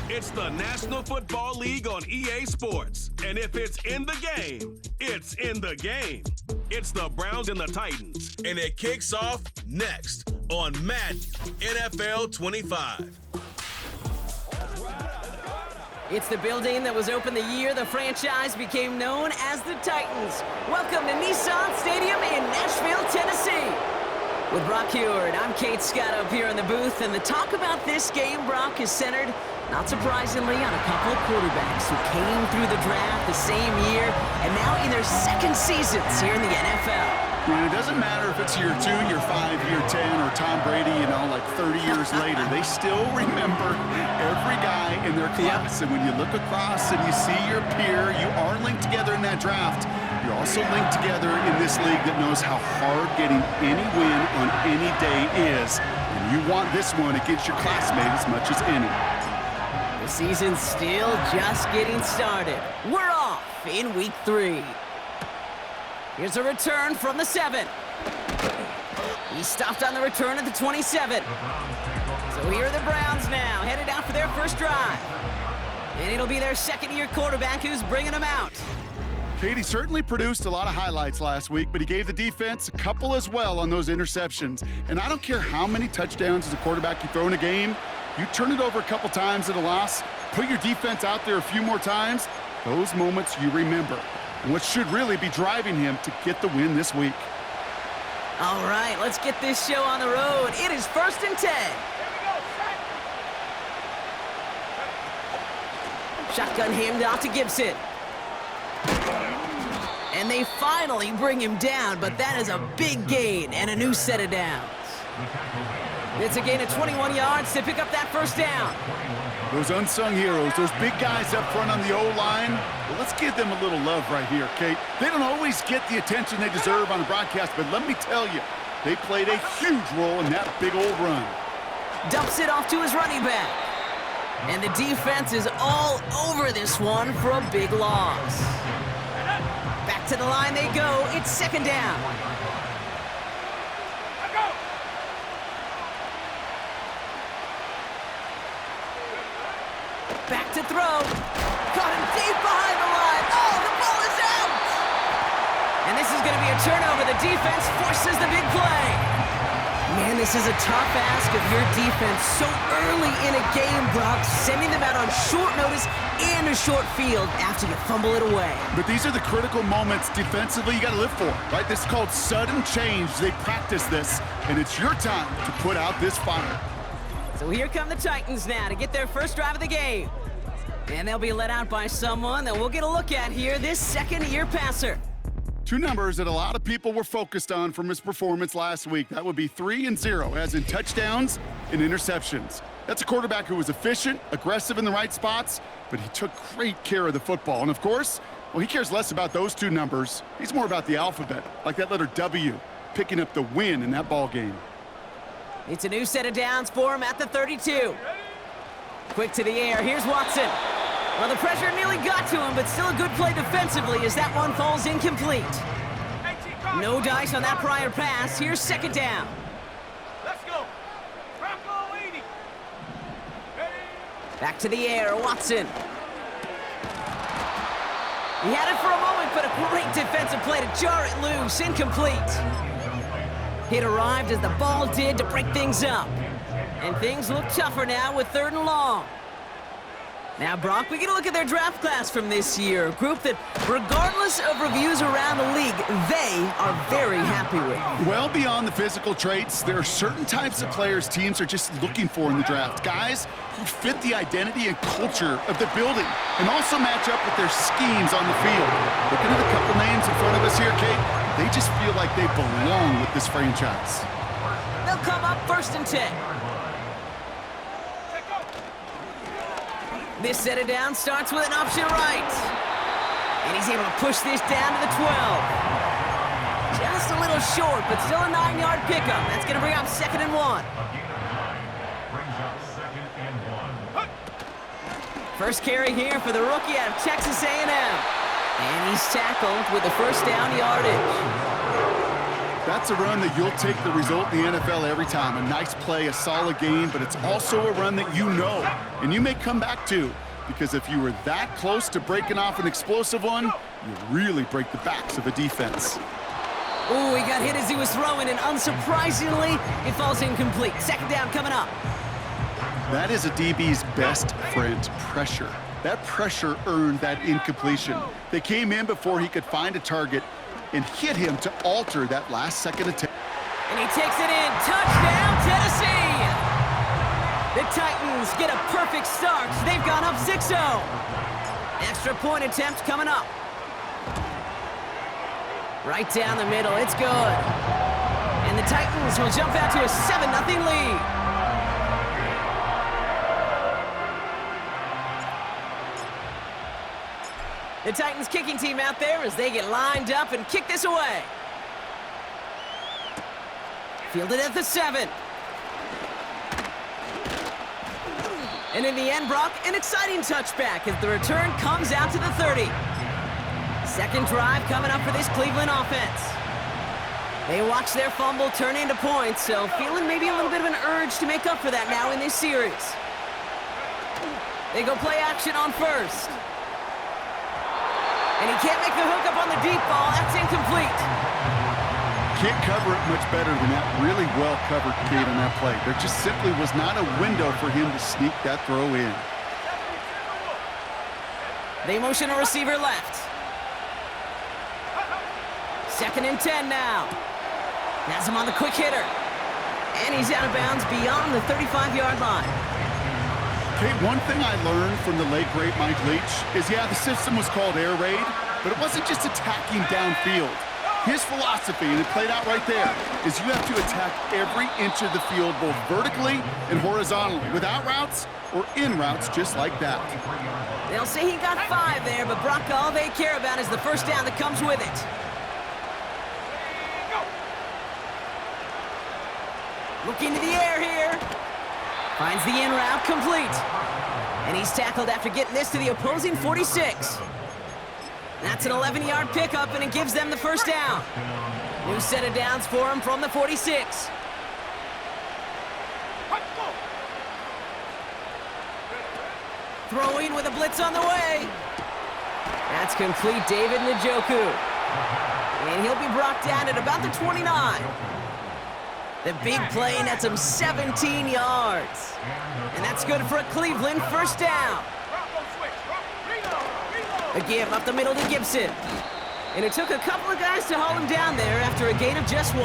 It's the National Football League on EA Sports. And if it's in the game, it's in the game. It's the Browns and the Titans. And it kicks off next on Madden NFL 25. It's the building that was opened the year the franchise became known as the Titans. Welcome to Nissan Stadium in Nashville, Tennessee. With Brock Huard, I'm Kate Scott up here in the booth, and the talk about this game, Brock, is centered, not surprisingly, on a couple of quarterbacks who came through the draft the same year and now in their second seasons here in the NFL. It doesn't matter if it's year 2, year 5, year 10, or Tom Brady, like 30 years later. They still remember every guy in their class. And when you look across and you see your peer, you are linked together in that draft. You're also linked together in this league that knows how hard getting any win on any day is. And you want this one against your classmate as much as any. The season's still just getting started. We're off in week 3. Here's a return from the 7. He stopped on the return at the 27. So here are the Browns now, headed out for their first drive. And it'll be their second-year quarterback who's bringing them out. Katie certainly produced a lot of highlights last week, but he gave the defense a couple as well on those interceptions. And I don't care how many touchdowns as a quarterback you throw in a game, you turn it over a couple times at a loss, put your defense out there a few more times, those moments you remember. And what should really be driving him to get the win this week. All right, let's get this show on the road. It is 1st and 10. Shotgun handoff to Gibson. And they finally bring him down, but that is a big gain and a new set of downs. It's a gain of 21 yards to pick up that first down. Those unsung heroes, those big guys up front on the O-line, well, let's give them a little love right here, Kate. They don't always get the attention they deserve on the broadcast, but let me tell you, they played a huge role in that big old run. Dumps it off to his running back. And the defense is all over this one for a big loss. Back to the line they go. It's 2nd down. Back to throw. Caught him deep behind the line. Oh, the ball is out! And this is going to be a turnover. The defense forces the big play. Man, this is a tough ask of your defense so early in a game, Brock, sending them out on short notice and a short field after you fumble it away. But these are the critical moments defensively you got to live for, right? This is called sudden change. They practice this, and it's your time to put out this fire. So here come the Titans now to get their first drive of the game. And they'll be let out by someone that we'll get a look at here, this second-year passer. 2 numbers that a lot of people were focused on from his performance last week. That would be 3 and 0, as in touchdowns and interceptions. That's a quarterback who was efficient, aggressive in the right spots, but he took great care of the football. And of course, well, he cares less about those 2 numbers. He's more about the alphabet, like that letter W, picking up the win in that ball game. It's a new set of downs for him at the 32. Quick to the air, here's Watson. Well, the pressure nearly got to him, but still a good play defensively as that one falls incomplete. No dice on that prior pass. Here's 2nd down. Let's go. Bronco 80. Back to the air, Watson. He had it for a moment, but a great defensive play to jar it loose. Incomplete. Hit arrived as the ball did to break things up. And things look tougher now with 3rd and long. Now, Brock, we get a look at their draft class from this year. A group that, regardless of reviews around the league, they are very happy with. Well, beyond the physical traits, there are certain types of players teams are just looking for in the draft. Guys who fit the identity and culture of the building and also match up with their schemes on the field. Looking at a couple names in front of us here, Kate, they just feel like they belong with this franchise. They'll come up 1st and 10. This set of downs starts with an option right. And he's able to push this down to the 12. Just a little short, but still a 9-yard pickup. That's going to bring up 2nd and 1. First carry here for the rookie out of Texas A&M. And he's tackled with the first down yardage. That's a run that you'll take the result in the NFL every time. A nice play, a solid game, but it's also a run that you know, and you may come back to, because if you were that close to breaking off an explosive one, you really break the backs of a defense. Ooh, he got hit as he was throwing, and unsurprisingly, it falls incomplete. Second down coming up. That is a DB's best friend, pressure. That pressure earned that incompletion. They came in before he could find a target and hit him to alter that last-second attempt. And he takes it in. Touchdown, Tennessee! The Titans get a perfect start. They've gone up 6-0. Extra point attempt coming up. Right down the middle. It's good. And the Titans will jump out to a 7-0 lead. The Titans kicking team out there as they get lined up and kick this away. Fielded at the 7. And in the end, Brock, an exciting touchback as the return comes out to the 30. Second drive coming up for this Cleveland offense. They watch their fumble turn into points, so feeling maybe a little bit of an urge to make up for that now in this series. They go play action on first. And he can't make the hook up on the deep ball. That's incomplete. Can't cover it much better than that. Really well covered, Kate, on that play. There just simply was not a window for him to sneak that throw in. They motion a receiver left. Second and 10 now. Has him on the quick hitter. And he's out of bounds beyond the 35-yard line. Kate, one thing I learned from the late, great Mike Leach is, yeah, the system was called air raid, but it wasn't just attacking downfield. His philosophy, and it played out right there, is you have to attack every inch of the field, both vertically and horizontally, without routes or in routes just like that. They'll say he got 5 there, but Brock, all they care about is the first down that comes with it. Looking to the air here. Finds the in route complete. And he's tackled after getting this to the opposing 46. That's an 11-yard pickup, and it gives them the first down. New set of downs for him from the 46. Throwing with a blitz on the way. That's complete, David Njoku. And he'll be brought down at about the 29. The big play nets him 17 yards. And that's good for a Cleveland first down. A give up the middle to Gibson. And it took a couple of guys to haul him down there after a gain of just 1.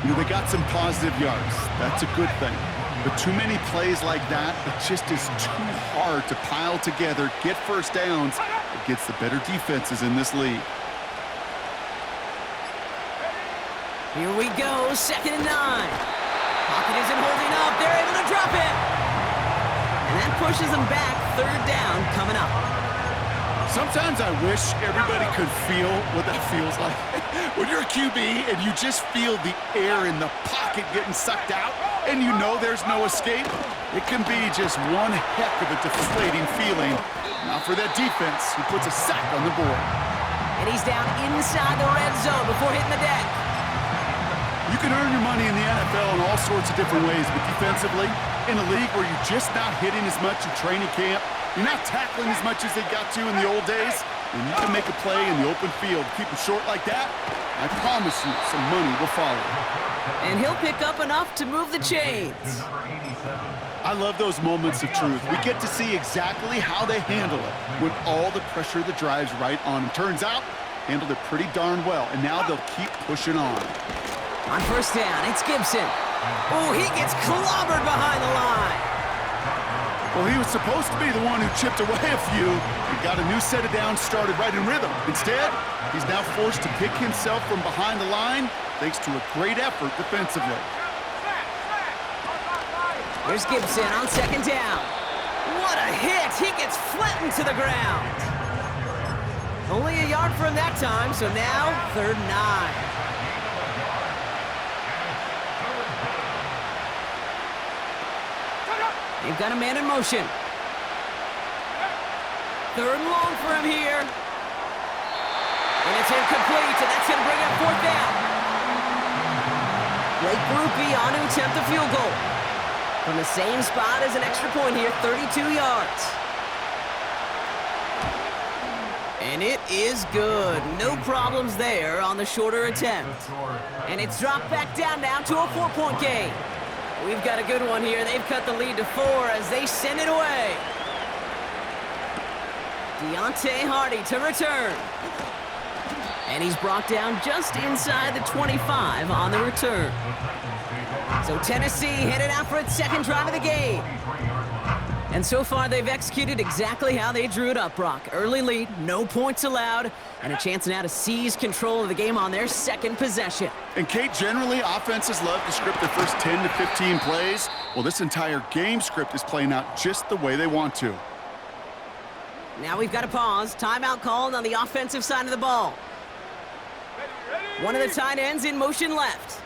You know, they got some positive yards. That's a good thing. But too many plays like that, it just is too hard to pile together, get first downs against the better defenses in this league. Here we go, 2nd and 9. Pocket isn't holding up. They're able to drop it. And that pushes them back. 3rd down coming up. Sometimes I wish everybody could feel what that feels like. When you're a QB and you just feel the air in the pocket getting sucked out and you know there's no escape, it can be just one heck of a deflating feeling. Now for that defense, who puts a sack on the board. And he's down inside the red zone before hitting the deck. You can earn your money in the NFL in all sorts of different ways, but defensively, in a league where you're just not hitting as much in training camp, you're not tackling as much as they got to in the old days, and you can make a play in the open field. Keep them short like that, I promise you some money will follow. And he'll pick up enough to move the chains. I love those moments of truth. We get to see exactly how they handle it when all the pressure that drives right on them. Turns out, handled it pretty darn well, and now they'll keep pushing on. On first down, it's Gibson. Oh, he gets clobbered behind the line. Well, he was supposed to be the one who chipped away a few and got a new set of downs started right in rhythm. Instead, he's now forced to pick himself from behind the line thanks to a great effort defensively. Here's Gibson on 2nd down. What a hit! He gets flattened to the ground. Only a yard for him that time, so now 3rd and 9. They've got a man in motion. 3rd and long for him here. And it's incomplete, and that's going to bring up 4th down. Blake Grupe on to attempt the field goal. From the same spot as an extra point here, 32 yards. And it is good. No problems there on the shorter attempt. And it's dropped back down now to a 4-point game. We've got a good one here. They've cut the lead to 4 as they send it away. Deontay Hardy to return. And he's brought down just inside the 25 on the return. So Tennessee headed out for its second drive of the game. And so far, they've executed exactly how they drew it up, Brock. Early lead, no points allowed, and a chance now to seize control of the game on their second possession. And Kate, generally, offenses love to script their first 10 to 15 plays. Well, this entire game script is playing out just the way they want to. Now we've got to pause. Timeout called on the offensive side of the ball. One of the tight ends in motion left.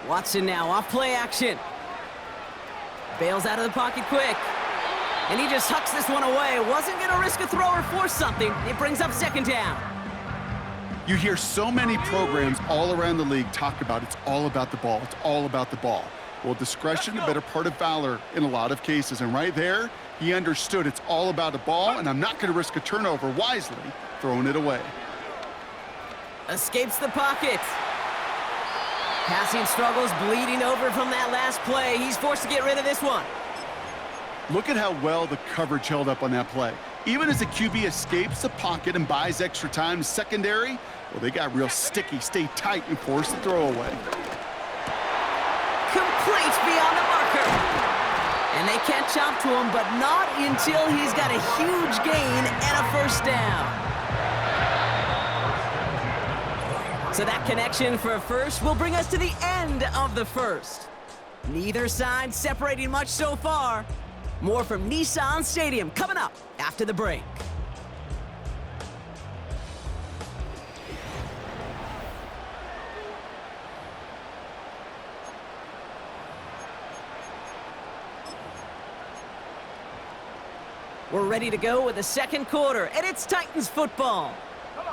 Watson now off play action. Bails out of the pocket quick. And he just hucks this one away. Wasn't going to risk a throw or force something. It brings up second down. You hear so many programs all around the league talk about it's all about the ball. It's all about the ball. Well, discretion, the better part of valor in a lot of cases. And right there, he understood it's all about the ball, and I'm not going to risk a turnover, wisely throwing it away. Escapes the pocket. Passing struggles, bleeding over from that last play. He's forced to get rid of this one. Look at how well the coverage held up on that play. Even as the QB escapes the pocket and buys extra time, secondary, well, they got real sticky, stay tight, and force the throw away. Complete beyond the marker. And they catch up to him, but not until he's got a huge gain and a first down. So that connection for a first will bring us to the end of the first. Neither side separating much so far. More from Nissan Stadium coming up after the break. We're ready to go with the second quarter, and it's Titans football.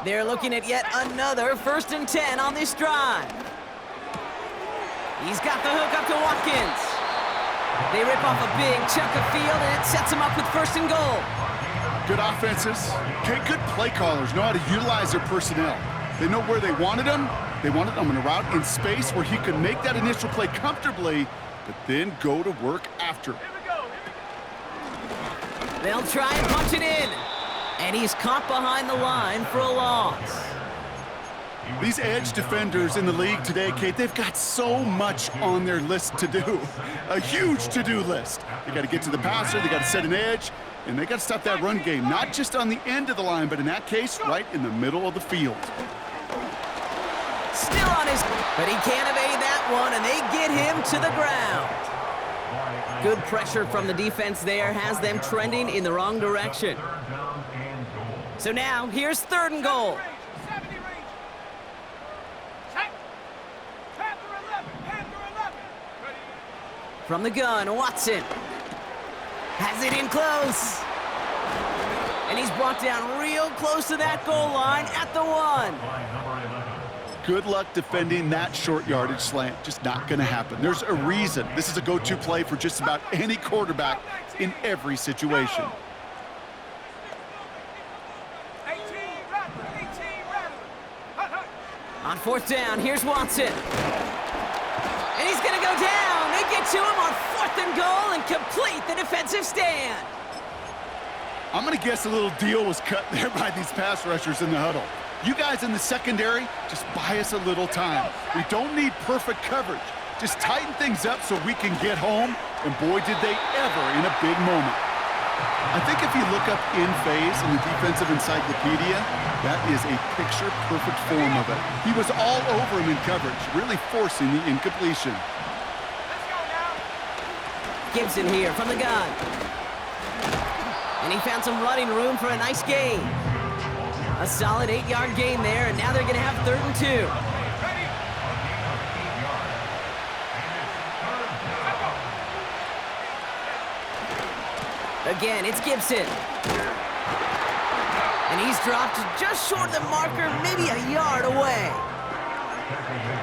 They're looking at yet another 1st and 10 on this drive. He's got the hook up to Watkins. They rip off a big chunk of field, and it sets them up with 1st and goal. Good offenses. Okay, good play callers know how to utilize their personnel. They know where they wanted them. They wanted them in a route in space where he could make that initial play comfortably, but then go to work after. They'll try and punch it in. And he's caught behind the line for a loss. These edge defenders in the league today, Kate, they've got so much on their list to do. A huge to-do list. They got to get to the passer, they got to set an edge, and they got to stop that run game, not just on the end of the line, but in that case, right in the middle of the field. Still on his, but he can't evade that one, and they get him to the ground. Good pressure from the defense there has them trending in the wrong direction. So now, here's 3rd and goal. From the gun, Watson has it in close. And he's brought down real close to that goal line at the 1. Good luck defending that short yardage slant. Just not going to happen. There's a reason. This is a go-to play for just about any quarterback in every situation. On 4th down, here's Watson. And he's going to go down. They get to him on 4th and goal and complete the defensive stand. I'm going to guess a little deal was cut there by these pass rushers in the huddle. You guys in the secondary, just buy us a little time. We don't need perfect coverage. Just tighten things up so we can get home, and boy, did they ever in a big moment. I think if you look up in phase in the defensive encyclopedia, that is a picture-perfect form of it. He was all over him in coverage, really forcing the incompletion. Gibson here from the gun. And he found some running room for a nice gain. A solid 8-yard gain there, and now they're going to have 3rd and 2. Again, it's Gibson. And he's dropped just short of the marker, maybe a yard away.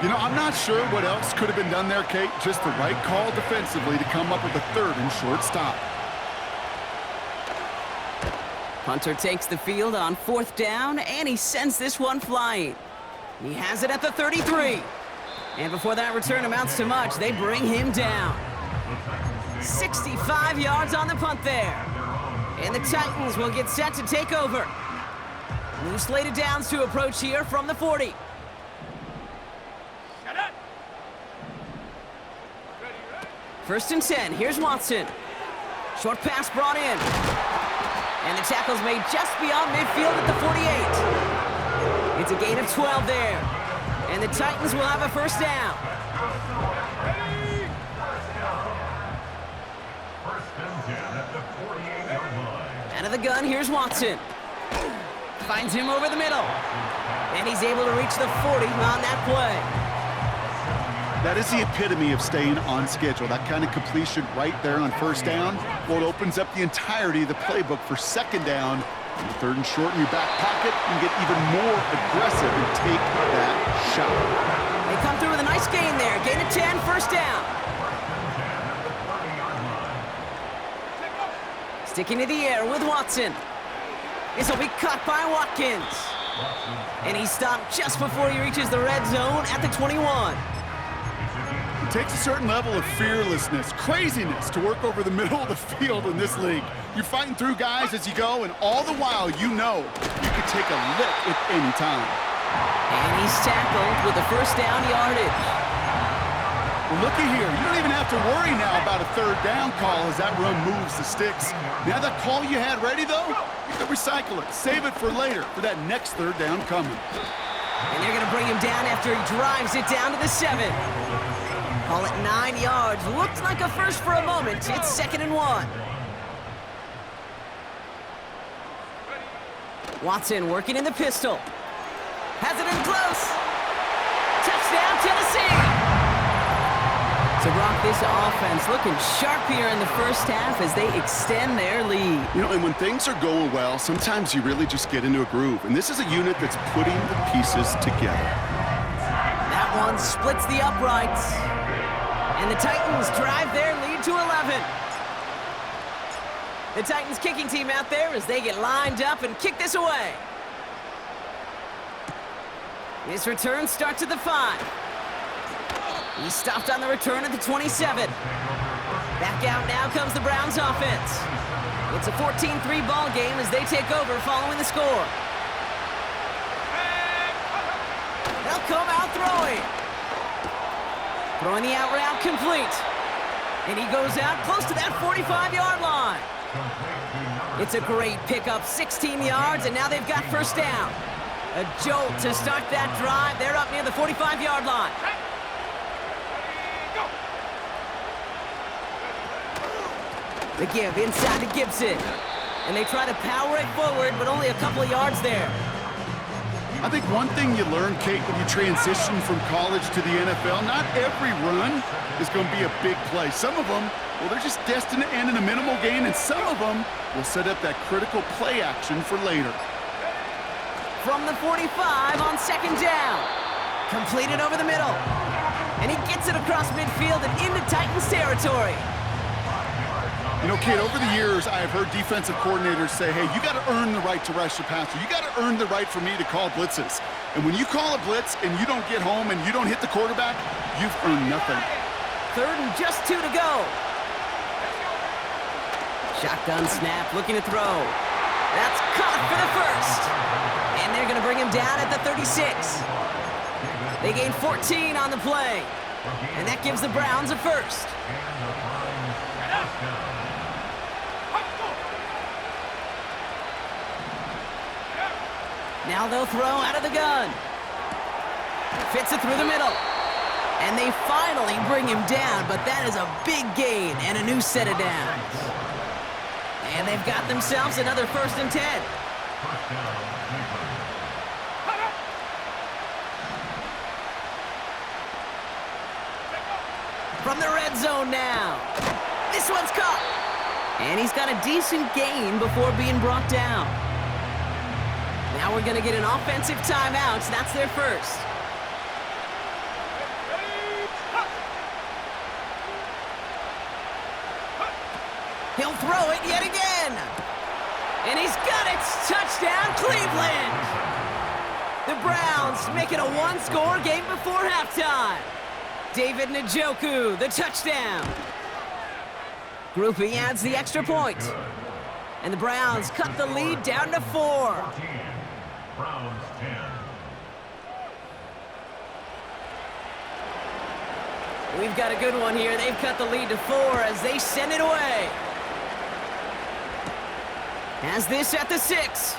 You know, I'm not sure what else could have been done there, Kate. Just the right call defensively to come up with a third and short stop. Punter takes the field on 4th down, and he sends this one flying. He has it at the 33. And before that return amounts to much, they bring him down. 65 yards on the punt there. And the Titans will get set to take over. New slated downs to approach here from the 40. First and 10, here's Watson. Short pass brought in. And the tackle's made just beyond midfield at the 48. It's a gain of 12 there. And the Titans will have a first down. Out of the gun, here's Watson. Finds him over the middle. And he's able to reach the 40 on that play. That is the epitome of staying on schedule. That kind of completion right there on first down. Well, it opens up the entirety of the playbook for second down. And the 3rd and short in your back pocket, you can get even more aggressive and take that shot. They come through with a nice gain there. Gain of 10, first down. Sticking to the air with Watson. This will be caught by Watkins. And he stopped just before he reaches the red zone at the 21. It takes a certain level of fearlessness, craziness to work over the middle of the field in this league. You're fighting through guys as you go, and all the while you know you could take a lick at any time. And he's tackled with the first down yardage. Well, looky here. You don't even have to worry now about a 3rd down call as that run moves the sticks. Now that call you had ready, though, you can recycle it. Save it for later for that next 3rd down coming. And they're going to bring him down after he drives it down to the 7. Call it 9 yards. Looked like a first for a moment. It's 2nd and 1. Watson working in the pistol. Has it in close. Touchdown, Tennessee. So, Brock, this offense looking sharp here in the first half as they extend their lead. You know, and when things are going well, sometimes you really just get into a groove. And this is a unit that's putting the pieces together. That one splits the uprights. And the Titans drive their lead to 11. The Titans kicking team out there as they get lined up and kick this away. This return starts at the 5. He stopped on the return at the 27. Back out now comes the Browns offense. It's a 14-3 ball game as they take over following the score. They'll come out throwing. Throwing the out route complete. And he goes out close to that 45-yard line. It's a great pickup, 16 yards, and now they've got first down. A jolt to start that drive. They're up near the 45-yard line. The give inside to Gibson. And they try to power it forward, but only a couple of yards there. I think one thing you learn, Kate, when you transition from college to the NFL, not every run is going to be a big play. Some of them, well, they're just destined to end in a minimal gain, and some of them will set up that critical play action for later. From the 45 on second down. Completed over the middle. And he gets it across midfield and into Titans territory. You know, Kate, over the years, I have heard defensive coordinators say, hey, you got to earn the right to rush the passer. You got to earn the right for me to call blitzes. And when you call a blitz and you don't get home and you don't hit the quarterback, you've earned nothing. 3rd and just 2 to go. Shotgun snap, looking to throw. That's caught for the first. And they're going to bring him down at the 36. They gain 14 on the play. And that gives the Browns a first. Now they'll throw out of the gun. Fits it through the middle. And they finally bring him down, but that is a big gain and a new set of downs. And they've got themselves another 1st and 10. From the red zone now. This one's caught. And he's got a decent gain before being brought down. Now we're going to get an offensive timeout. That's their first. He'll throw it yet again. And he's got it. Touchdown, Cleveland. The Browns make it a one-score game before halftime. David Njoku, the touchdown. Groupie adds the extra point. And the Browns cut the lead down to 4. Browns 10. We've got a good one here. They've cut the lead to 4 as they send it away. Has this at the 6.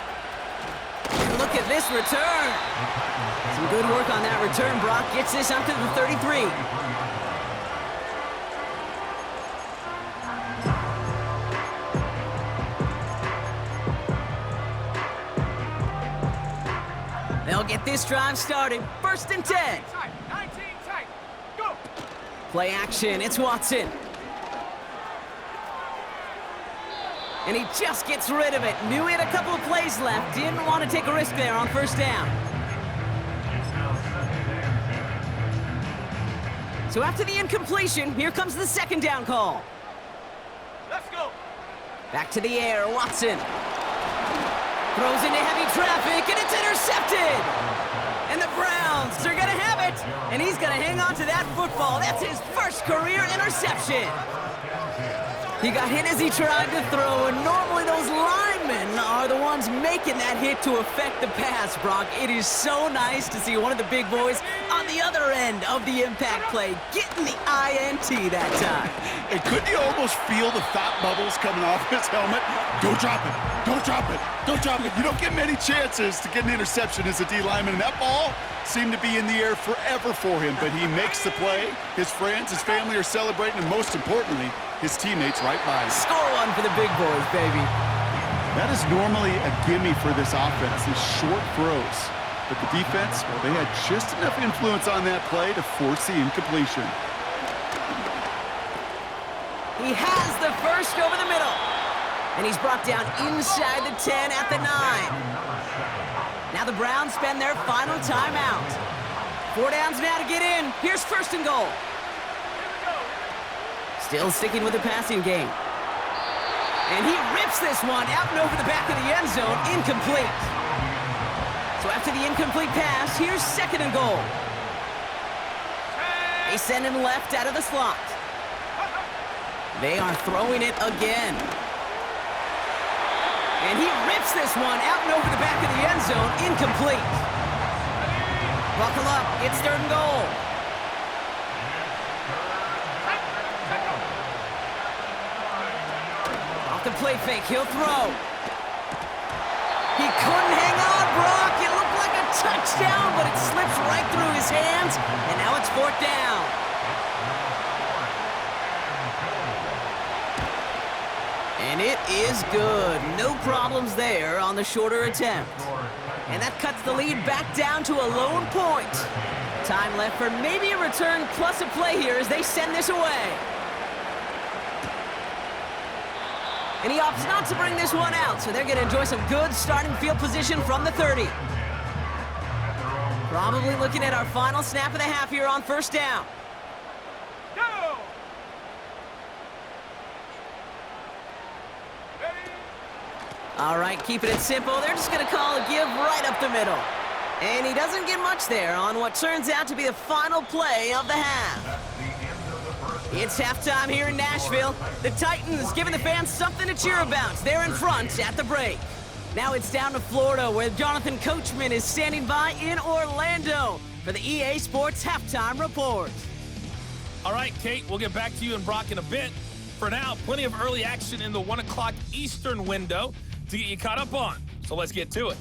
And look at this return. Some good work on that return. Brock gets this up to the 33. They'll get this drive started. 1st and 10. Tight, 19 tight. Go. Play action. It's Watson. And he just gets rid of it. Knew he had a couple of plays left. Didn't want to take a risk there on 1st down. So after the incompletion, here comes the 2nd down call. Let's go. Back to the air, Watson. Throws into heavy traffic, and it's intercepted! And the Browns are gonna have it! And he's gonna hang on to that football. That's his first career interception! He got hit as he tried to throw, and normally those linemen are the ones making that hit to affect the pass, Brock. It is so nice to see one of the big boys on the other end of the impact play, getting the INT that time. And couldn't you almost feel the thought bubbles coming off his helmet? Don't drop it. Don't drop it. Don't drop it. You don't get many chances to get an interception as a D lineman. And that ball seemed to be in the air forever for him, but he makes the play. His friends, his family are celebrating, and most importantly, his teammates right by him. Score one for the big boys, baby. That is normally a gimme for this offense, these short throws. But the defense, well, they had just enough influence on that play to force the incompletion. He has the first over the middle. And he's brought down inside the 10 at the 9. Now the Browns spend their final timeout. 4 downs now to get in. Here's 1st and goal. Still sticking with the passing game. And he rips this one out and over the back of the end zone. Incomplete. So after the incomplete pass, here's 2nd and goal. They send him left out of the slot. They are throwing it again. And he rips this one out and over the back of the end zone. Incomplete. Buckle up. It's 3rd and goal. Off the play fake. He'll throw. He couldn't hang on, Brock. It looked like a touchdown, but it slips right through his hands. And now it's 4th down. And it is good. No problems there on the shorter attempt. And that cuts the lead back down to a lone point. Time left for maybe a return plus a play here as they send this away. And he opts not to bring this one out, so they're going to enjoy some good starting field position from the 30. Probably looking at our final snap of the half here on 1st down. Go. All right, keeping it simple. They're just going to call a give right up the middle. And he doesn't get much there on what turns out to be the final play of the half. It's halftime here in Nashville. The Titans giving the fans something to cheer about. They're in front at the break. Now it's down to Florida, where Jonathan Coachman is standing by in Orlando for the EA Sports Halftime Report. All right, Kate, we'll get back to you and Brock in a bit. For now, plenty of early action in the 1 o'clock Eastern window to get you caught up on. So let's get to it.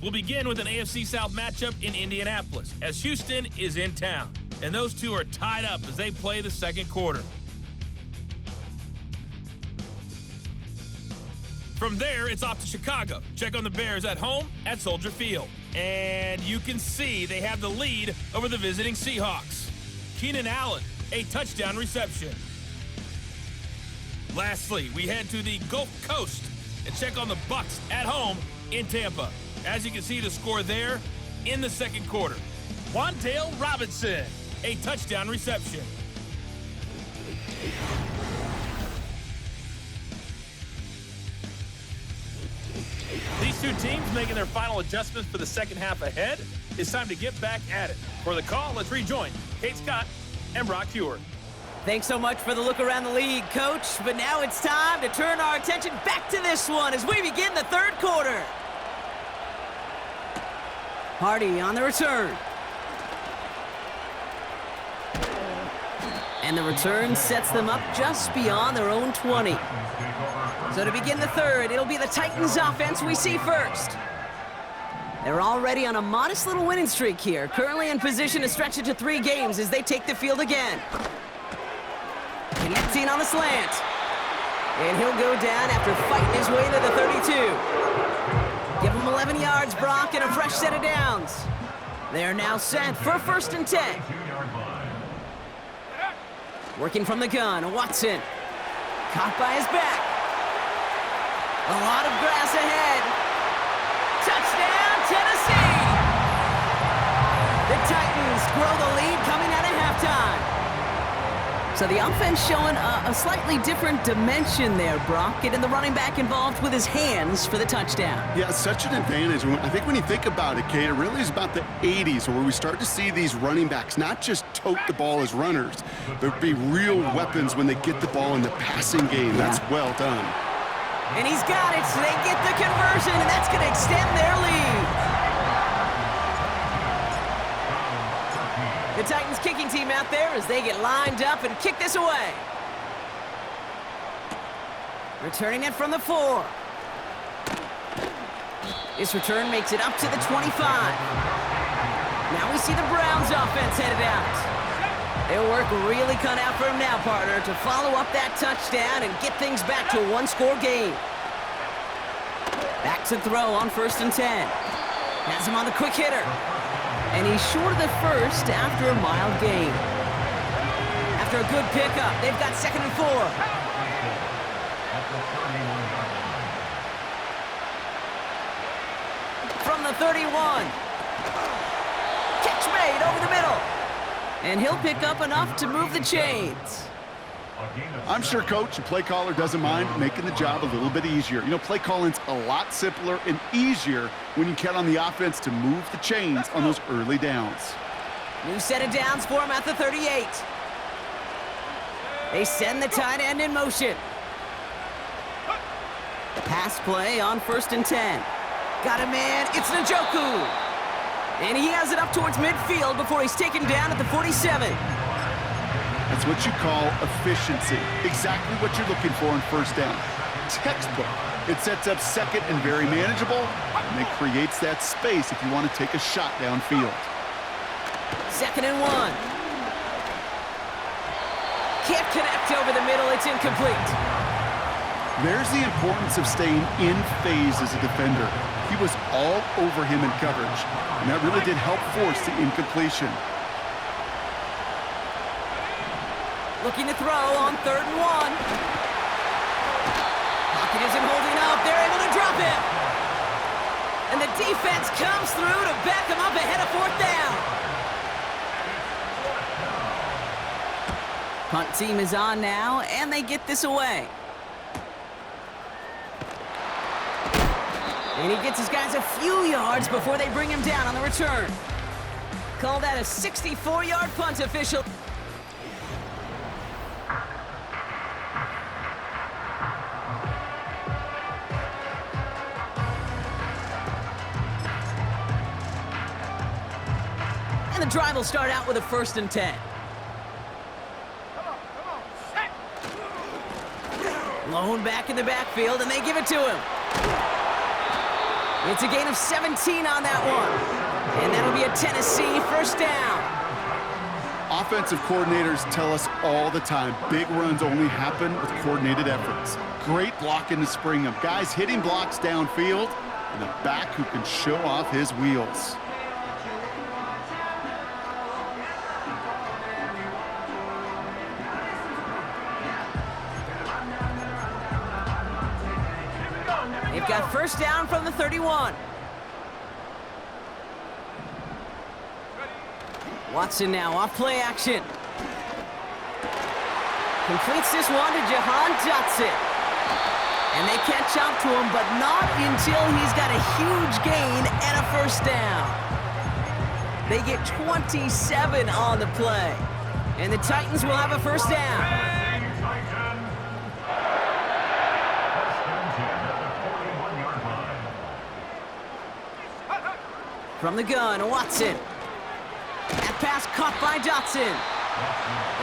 We'll begin with an AFC South matchup in Indianapolis, as Houston is in town. And those two are tied up as they play the 2nd quarter. From there, it's off to Chicago. Check on the Bears at home at Soldier Field. And you can see they have the lead over the visiting Seahawks. Keenan Allen, a touchdown reception. Lastly, we head to the Gulf Coast and check on the Bucs at home in Tampa. As you can see, the score there in the 2nd quarter. Wan'Dale Robinson, a touchdown reception. two teams making their final adjustments for the second half ahead. It's time to get back at it. For the call, let's rejoin Kate Scott and Brock Huard. Thanks so much for the look around the league, Coach. But now it's time to turn our attention back to this one as we begin the third quarter. Hardy on the return. And the return sets them up just beyond their own 20. So to begin the third, it'll be the Titans offense we see first. They're already on a modest little winning streak here, currently in position to stretch it to 3 games as they take the field again. Connecting on the slant. And he'll go down after fighting his way into the 32. Give him 11 yards, Brock, and a fresh set of downs. They're now set for 1st and 10. Working from the gun, Watson. Caught by his back. A lot of grass ahead. Touchdown, Tennessee! The Titans grow the lead coming out of halftime. So the offense showing a slightly different dimension there, Brock, getting the running back involved with his hands for the touchdown. Yeah, such an advantage. I think when you think about it, Kate, it really is about the 80s where we start to see these running backs not just tote the ball as runners, but be real weapons when they get the ball in the passing game. That's well done. And he's got it, so they get the conversion, and that's going to extend their lead. The Titans kicking team out there as they get lined up and kick this away. Returning it from the 4. This return makes it up to the 25. Now we see the Browns offense headed out. They'll work really cut out for him now, partner, to follow up that touchdown and get things back to a 1-score game. Back to throw on 1st and 10. Has him on the quick hitter. And he's short of the first after a mild gain. After a good pickup, they've got 2nd and 4. From the 31. Catch made over the middle. And he'll pick up enough to move the chains. I'm sure coach and play caller doesn't mind making the job a little bit easier. You know, play calling's a lot simpler and easier when you count on the offense to move the chains on those early downs. New set of downs for him at the 38. They send the tight end in motion. Pass play on 1st and 10. Got a man, it's Njoku. And he has it up towards midfield before he's taken down at the 47. That's what you call efficiency. Exactly what you're looking for in 1st down. Textbook. It sets up 2nd and very manageable, and it creates that space if you want to take a shot downfield. 2nd and 1. Can't connect over the middle, it's incomplete. There's the importance of staying in phase as a defender. He was all over him in coverage, and that really did help force the incompletion. Looking to throw on 3rd and 1. Pocket isn't holding up. They're able to drop him. And the defense comes through to back him up ahead of 4th down. Punt team is on now, and they get this away. And he gets his guys a few yards before they bring him down on the return. Call that a 64-yard punt, official. And the drive will start out with a 1st and 10. Lone back in the backfield, and they give it to him. It's a gain of 17 on that one. And that'll be a Tennessee 1st down. Offensive coordinators tell us all the time, big runs only happen with coordinated efforts. Great blocking to spring them. Guys hitting blocks downfield, and a back who can show off his wheels. They've got 1st down from the 31. Watson now off play action. Completes this one to Jahan Dotson. And they catch up to him, but not until he's got a huge gain and a first down. They get 27 on the play. And the Titans will have a first down. From the gun, Watson. That pass caught by Dotson.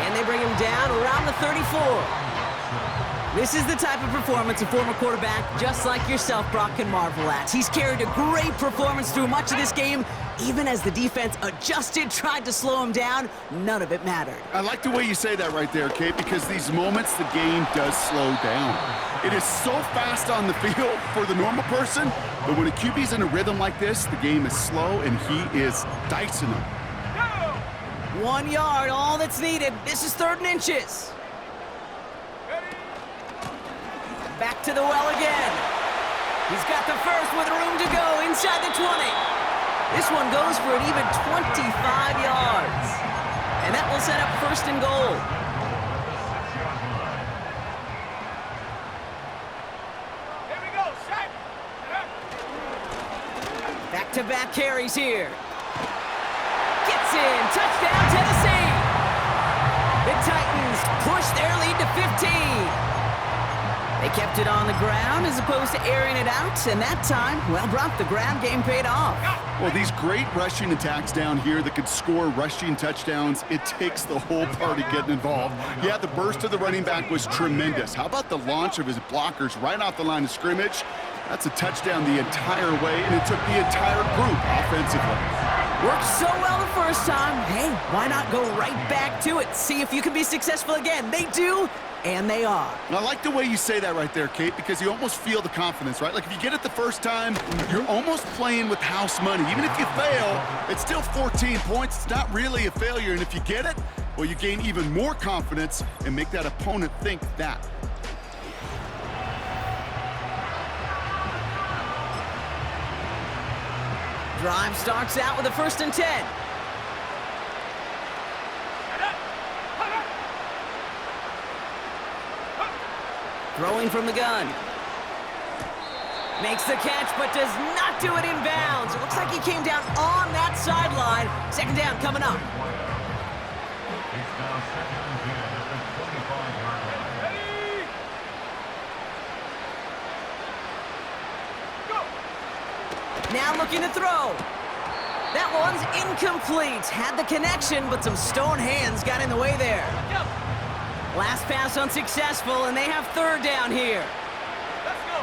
And they bring him down around the 34. This is the type of performance a former quarterback, just like yourself, Brock, can marvel at. He's carried a great performance through much of this game. Even as the defense adjusted, tried to slow him down, none of it mattered. I like the way you say that right there, Kate, because these moments the game does slow down. It is so fast on the field for the normal person, but when a QB's in a rhythm like this, the game is slow and he is dicing them. 1 yard, all that's needed. This is 3rd and inches. Back to the well again. He's got the first with room to go inside the 20. This one goes for an even 25 yards. And that will set up 1st and goal. Here we go, set. Back-to-back carries here. Gets in, touchdown Tennessee. The Titans push their lead to 15. They kept it on the ground as opposed to airing it out, and that time, well, Brock, the ground game paid off. Well, these great rushing attacks down here that could score rushing touchdowns, it takes the whole party getting involved. Yeah, the burst of the running back was tremendous. How about the launch of his blockers right off the line of scrimmage? That's a touchdown the entire way, and it took the entire group offensively. Worked so well the first time. Hey, why not go right back to it? See if you can be successful again. They do, and they are. And I like the way you say that right there, Kate, because you almost feel the confidence, right? Like if you get it the first time, you're almost playing with house money. Even if you fail, it's still 14 points. It's not really a failure. And if you get it, well, you gain even more confidence and make that opponent think that. Drive starts out with a 1st and 10. Throwing from the gun. Makes the catch, but does not do it in bounds. It looks like he came down on that sideline. 2nd down coming up. Now looking to throw. That one's incomplete. Had the connection, but some stone hands got in the way there. Last pass unsuccessful, and they have 3rd down here. Let's go.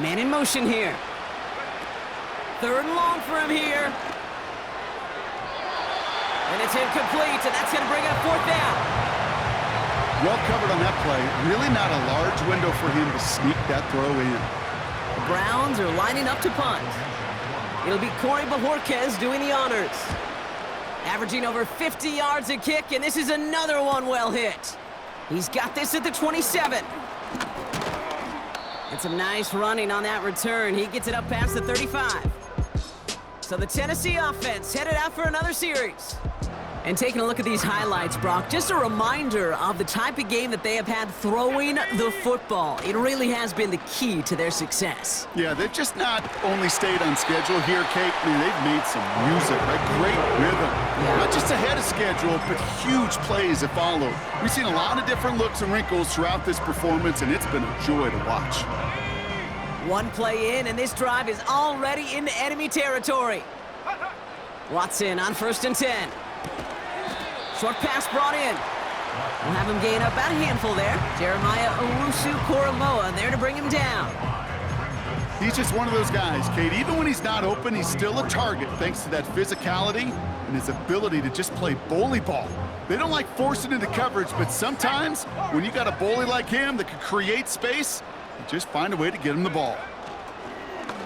Man in motion here. 3rd and long for him here. And it's incomplete, and that's going to bring up 4th down. Well covered on that play. Really not a large window for him to sneak that throw in. The Browns are lining up to punt. It'll be Corey Bajorquez doing the honors. Averaging over 50 yards a kick, and this is another one well hit. He's got this at the 27. And some nice running on that return. He gets it up past the 35. So the Tennessee offense headed out for another series. And taking a look at these highlights, Brock, just a reminder of the type of game that they have had throwing the football. It really has been the key to their success. Yeah, they've just not only stayed on schedule here, Kate. I mean, they've made some music, right? Great rhythm. Yeah. Not just ahead of schedule, but huge plays have followed. We've seen a lot of different looks and wrinkles throughout this performance, and it's been a joy to watch. One play in, and this drive is already into enemy territory. Watson on 1st and 10. Short pass brought in. We'll have him gain up about a handful there. Jeremiah Owusu-Koramoah there to bring him down. He's just one of those guys, Kate. Even when he's not open, he's still a target thanks to that physicality and his ability to just play bully ball. They don't like forcing into coverage, but sometimes when you got a bully like him that can create space, you just find a way to get him the ball.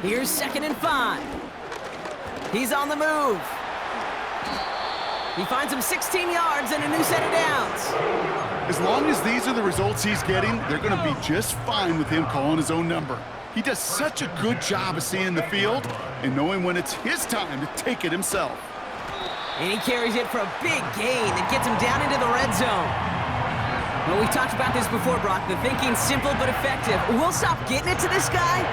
Here's 2nd and 5. He's on the move. He finds him 16 yards and a new set of downs. As long as these are the results he's getting, they're going to be just fine with him calling his own number. He does such a good job of seeing the field and knowing when it's his time to take it himself. And he carries it for a big gain that gets him down into the red zone. Well, we've talked about this before, Brock. The thinking's simple but effective. We'll stop getting it to this guy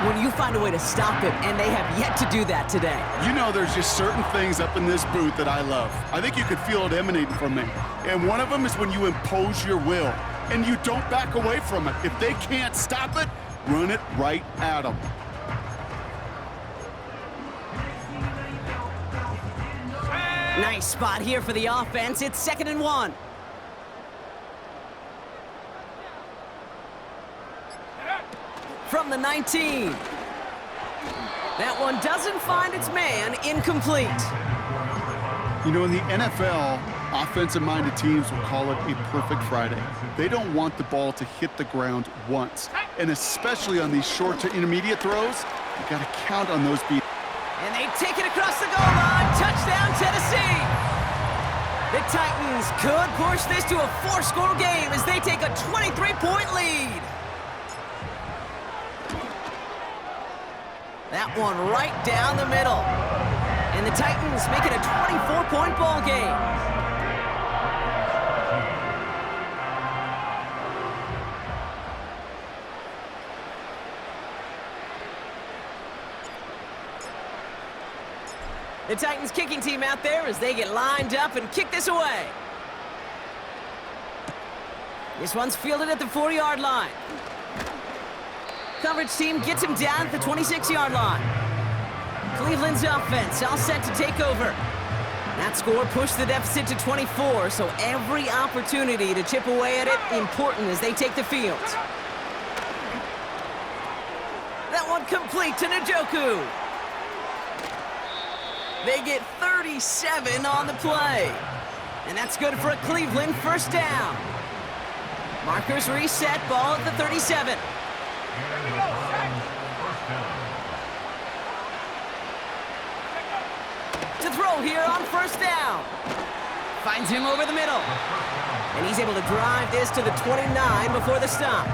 when you find a way to stop him, and they have yet to do that today. You know, there's just certain things up in this booth that I love. I think you could feel it emanating from me. And one of them is when you impose your will, and you don't back away from it. If they can't stop it, run it right at them. Nice spot here for the offense. It's 2nd and 1. From the 19. That one doesn't find its man. Incomplete. You know, in the NFL, offensive-minded teams will call it a perfect Friday. They don't want the ball to hit the ground once. And especially on these short to intermediate throws, you got to count on those beats. And they take it across the goal line. Touchdown, Tennessee. The Titans could push this to a 4-score game as they take a 23-point lead. That one right down the middle. And the Titans make it a 24-point ball game. The Titans kicking team out there as they get lined up and kick this away. This one's fielded at the 40-yard line. Coverage team gets him down at the 26-yard line. Cleveland's offense all set to take over. That score pushed the deficit to 24, so every opportunity to chip away at it important as they take the field. That one complete to Njoku. They get 37 on the play. And that's good for a Cleveland first down. Markers reset, ball at the 37. To throw here on first down. Finds him over the middle. And he's able to drive this to the 29 before the stop.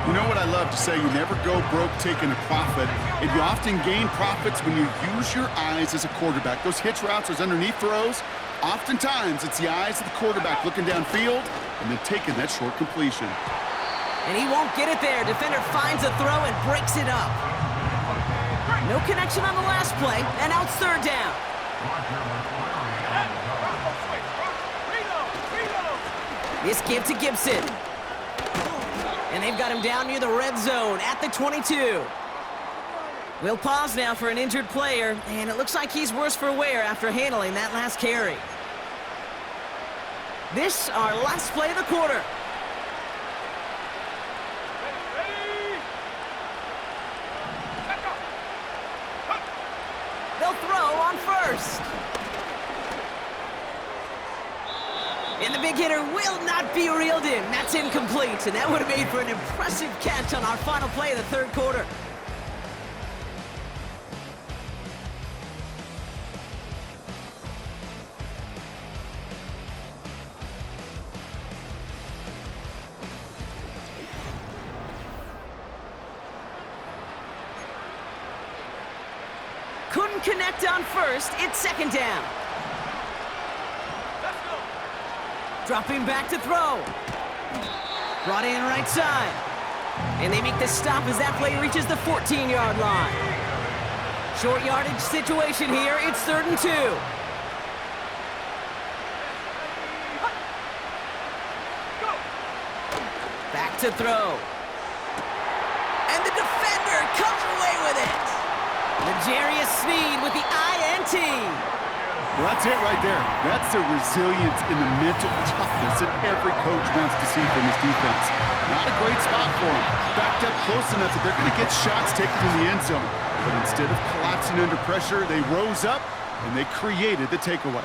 You know what I love to say? You never go broke taking a profit. And you often gain profits when you use your eyes as a quarterback. Those hitch routes, those underneath throws, oftentimes it's the eyes of the quarterback looking downfield and then taking that short completion. And he won't get it there. Defender finds a throw and breaks it up. No connection on the last play, and now it's 3rd down. This give to Gibson. And they've got him down near the red zone at the 22. We'll pause now for an injured player, and it looks like he's worse for wear after handling that last carry. This, our last play of the quarter. They'll throw on first. And the big hitter will not be reeled in. That's incomplete, and that would have made for an impressive catch on our final play of the 3rd quarter. Couldn't connect on first. It's 2nd down. Dropping back to throw. Brought in right side. And they make the stop as that play reaches the 14-yard line. Short yardage situation here. It's 3rd and 2. Back to throw. And the defender comes away with it. L'Jarius Sneed with the INT. Well, that's it right there. That's the resilience and the mental toughness that every coach wants to see from his defense. Not a great spot for him. Backed up close enough that they're going to get shots taken in the end zone. But instead of collapsing under pressure, they rose up and they created the takeaway.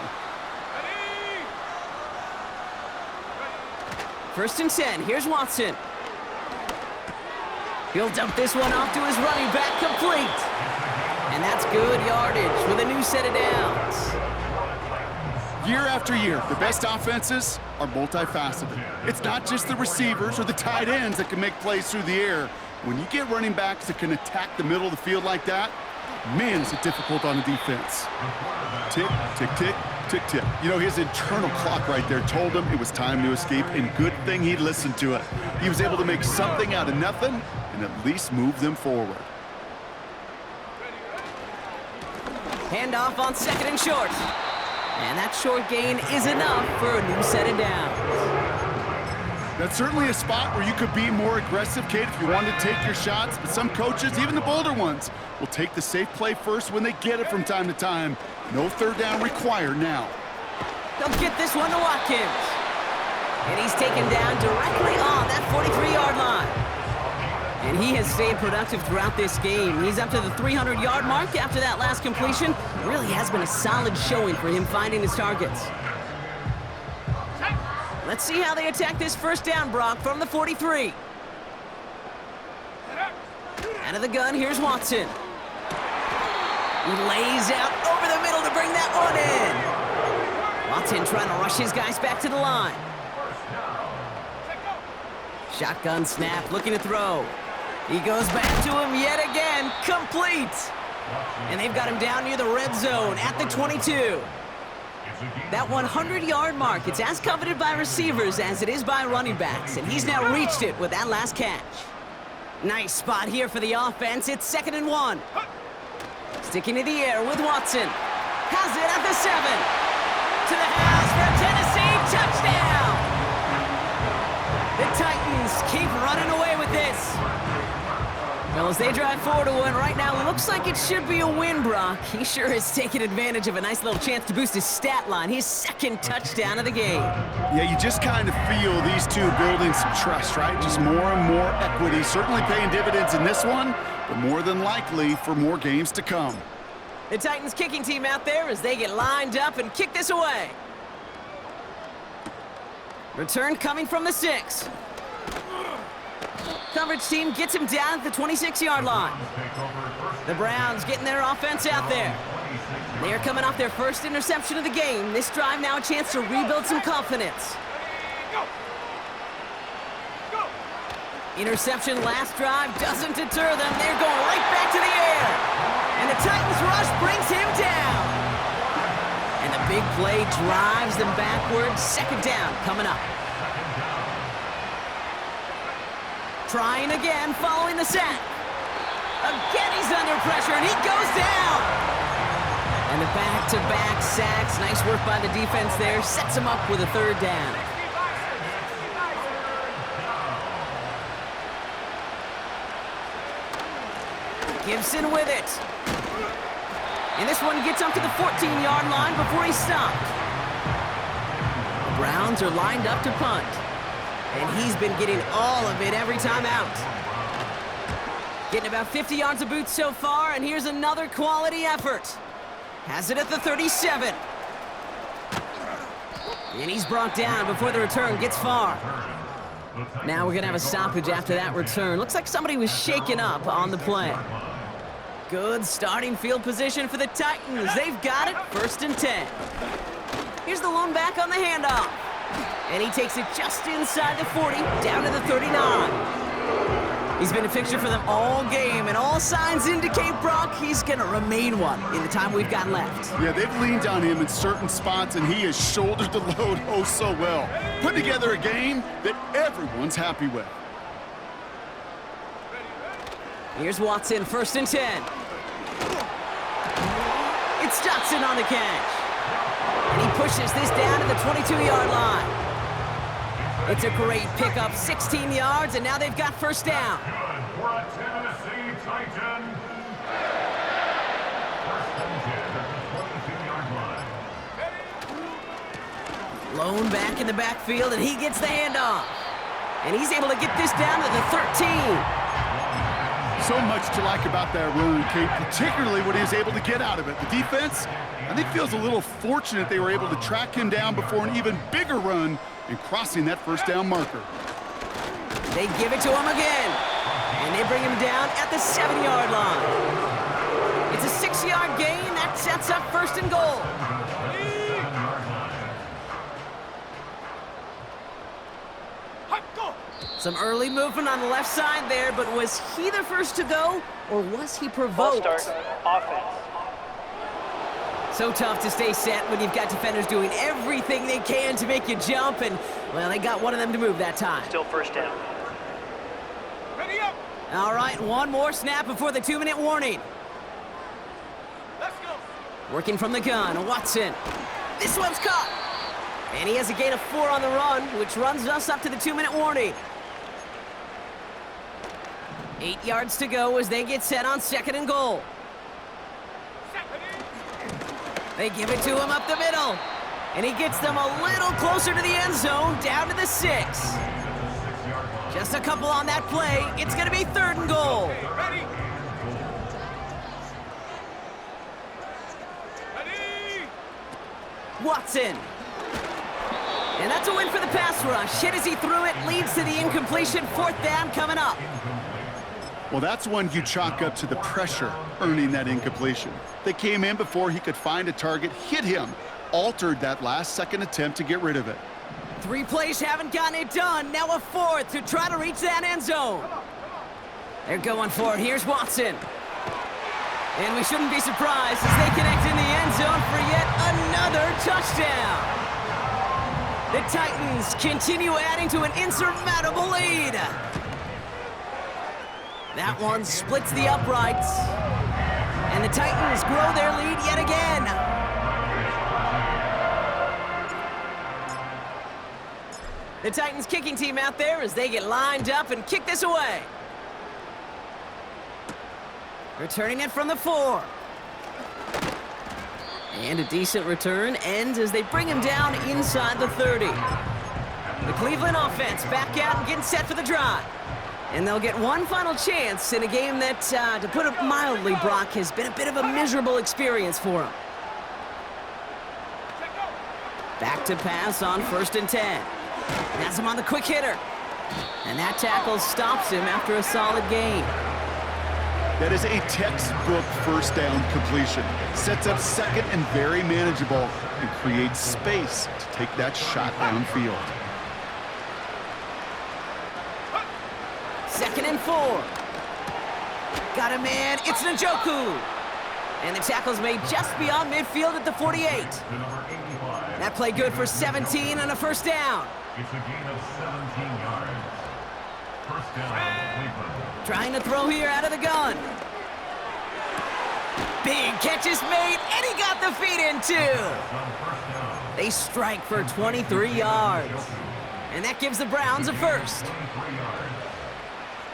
1st and 10. Here's Watson. He'll dump this one off to his running back, complete. And that's good yardage with a new set of downs. Year after year, the best offenses are multifaceted. It's not just the receivers or the tight ends that can make plays through the air. When you get running backs that can attack the middle of the field like that, Man, is it difficult on the defense. Tick, tick, tick, tick, tick. You know, his internal clock right there told him it was time to escape, and good thing he listened to it. He was able to make something out of nothing and at least move them forward. Handoff on 2nd and short. And that short gain is enough for a new set of downs. That's certainly a spot where you could be more aggressive, Kate, if you wanted to take your shots. But some coaches, even the bolder ones, will take the safe play first when they get it from time to time. No third down required now. They'll get this one to Watkins. And he's taken down directly on that 43-yard line. And he has stayed productive throughout this game. He's up to the 300-yard mark after that last completion. Really has been a solid showing for him finding his targets. Let's see how they attack this first down, Brock, from the 43. Out of the gun, here's Watson. He lays out over the middle to bring that one in. Watson trying to rush his guys back to the line. Shotgun snap, looking to throw. He goes back to him yet again, complete. And they've got him down near the red zone at the 22. That 100-yard mark, it's as coveted by receivers as it is by running backs, and he's now reached it with that last catch. Nice spot here for the offense. It's 2nd and 1. Sticking to the air with Watson. Has it at the 7. To the house for Tennessee. Touchdown! The Titans keep running away with this. Well, as they drive forward to one right now, it looks like it should be a win, Brock. He sure has taken advantage of a nice little chance to boost his stat line. His 2nd touchdown of the game. Yeah, you just kind of feel these two building some trust, right? Just more and more equity. Certainly paying dividends in this one, but more than likely for more games to come. The Titans kicking team out there as they get lined up and kick this away. Return coming from the 6. Coverage team gets him down at the 26-yard line. The Browns getting their offense out there. They're coming off their first interception of the game. This drive now a chance to rebuild some confidence. Interception last drive doesn't deter them. They're going right back to the air. And the Titans rush brings him down. And the big play drives them backwards. 2nd down coming up. Trying again, following the sack. Again, he's under pressure, and he goes down. And the back-to-back sacks. Nice work by the defense there. Sets him up with a 3rd down. Gibson with it. And this one gets up to the 14-yard line before he's stopped. The Browns are lined up to punt. And he's been getting all of it every time out. Getting about 50 yards of boots so far, and here's another quality effort. Has it at the 37. And he's brought down before the return gets far. Now we're going to have a stoppage after that return. Looks like somebody was shaken up on the play. Good starting field position for the Titans. They've got it, 1st and 10. Here's the lone back on the handoff. And he takes it just inside the 40, down to the 39. He's been a fixture for them all game, and all signs indicate, Brock, he's going to remain one in the time we've got left. Yeah, they've leaned on him in certain spots, and he has shouldered the load oh so well. Put together a game that everyone's happy with. Here's Watson, 1st and 10. It's Dotson on the catch. And he pushes this down to the 22-yard line. It's a great pickup, 16 yards, and now they've got 1st down. For a Tennessee Titan. 1st and 10 at the 22-yard line. Lone back in the backfield, and he gets the handoff. And he's able to get this down to the 13. So much to like about that run, Kate, particularly what he was able to get out of it. The defense, I think, feels a little fortunate they were able to track him down before an even bigger run and crossing that 1st down marker. They give it to him again, and they bring him down at the 7-yard line. It's a 6-yard gain. That sets up 1st and goal. Some early movement on the left side there, but was he the first to go, or was he provoked? Ball start, offense. So tough to stay set when you've got defenders doing everything they can to make you jump, and, well, they got one of them to move that time. Still first down. Ready up. All right, one more snap before the 2-minute warning. Let's go. Working from the gun, Watson. This one's caught. And he has a gain of 4 on the run, which runs us up to the 2-minute warning. 8 yards to go as they get set on 2nd and goal. They give it to him up the middle. And he gets them a little closer to the end zone, down to the 6. Just a couple on that play. It's going to be 3rd and goal. Ready. Ready. Watson. And that's a win for the pass rush. Hit as he threw it, leads to the incompletion. 4th down coming up. Well, that's one you chalk up to the pressure earning that incompletion. They came in before he could find a target, hit him, altered that last-second attempt to get rid of it. 3 plays haven't gotten it done. Now a 4th to try to reach that end zone. They're going for it. Here's Watson. And we shouldn't be surprised as they connect in the end zone for yet another touchdown. The Titans continue adding to an insurmountable lead. That one splits the uprights. And the Titans grow their lead yet again. The Titans kicking team out there as they get lined up and kick this away. Returning it from the 4. And a decent return ends as they bring him down inside the 30. The Cleveland offense back out and getting set for the drive. And they'll get one final chance in a game that, to put it mildly, Brock, has been a bit of a miserable experience for them. Back to pass on 1st and 10. Has him on the quick hitter. And that tackle stops him after a solid gain. That is a textbook first down completion. Sets up 2nd and very manageable and creates space to take that shot downfield. 2nd and 4. Got a man. It's Njoku. And the tackle's made just beyond midfield at the 48. That play good for 17 and a 1st down. It's a gain of 17 yards. First down, Cleveland. Trying to throw here out of the gun. Big catch is made, and he got the feet in too. They strike for 23 yards. And that gives the Browns a 1st.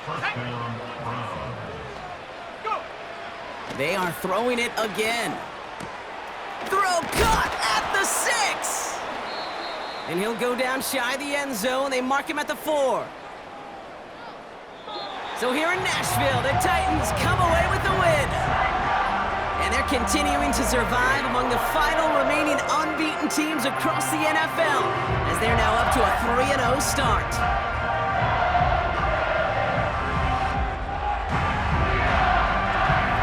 First down, Browns. Go. They are throwing it again. Throw caught at the 6. And he'll go down shy of the end zone. They mark him at the 4. So here in Nashville, the Titans come away with the win. And they're continuing to survive among the final remaining unbeaten teams across the NFL as they're now up to a 3-0 start.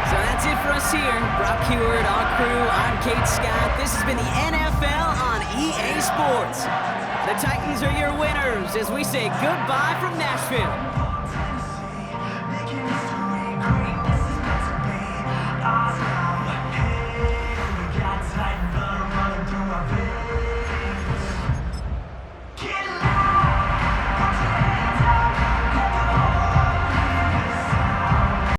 So that's it for us here. Brock Huard, our crew, I'm Kate Scott. This has been the NFL on EA Sports. The Titans are your winners as we say goodbye from Nashville.